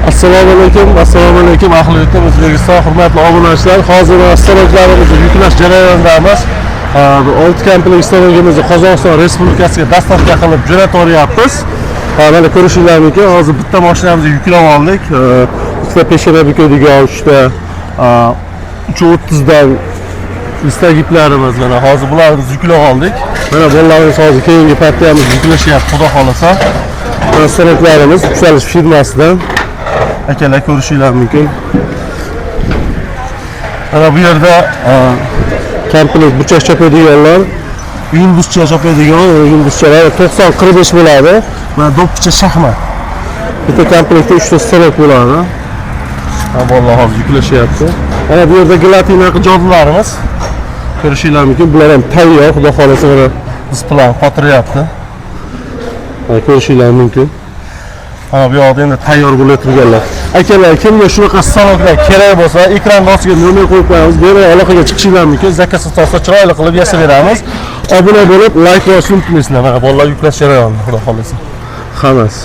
Assalomu alaykum ahli yurtim, O'zbekiston hurmatli obunachilar. Hozir avtomobillarimizni yuklash jarayonidamiz. 6 komplex avtomobilimizni Qozog'iston Respublikasiga dastavka qilib jo'nataryapmiz. Mana ko'rishingiz mumkin. Hozir bitta mashinamizni yuklab oldik. Ikkita peshona biqadigan, 3ta 330 dan istagiplarimiz mana hozir bularni yuklab oldik. Mana bolalarimiz hozir keyingi partiyamiz yuklashyapti, xudo xolasa. Sanatlarimiz Yuksalish firmasidan akalar ko'rishingiz mumkin. Mana bu yerda komplekt burchak chopadiganlar, yulduzcha chopadigan yulduzchalar 90-45 bo'ladi. Mana do'ppicha shaxmat. Bitta komplektda 3 ta stanok bo'ladi. Bolalar hozir yuklashyapti. Mana bu yerda gelatina jodlarimiz ko'rishingiz mumkin. Bular ham tayyor, xudo xolasa mana display qotiryapti. Ko'rishingiz mumkin. Mana bu yoqda endi tayyor bo'lib turganlar. Akalar, kimga shunaqa stanoklar kerak bo'lsa, ekran ostiga nomer qo'yib qo'yamiz. Buni aloqaga chiqishingiz mumkin. Zakaz asosida chiroyli qilib yasab beramiz. Obuna bo'lib, like bosishni unutmaysizlar. Mana bolalar yuklash jarayonida, xudo xolasa. Hammasi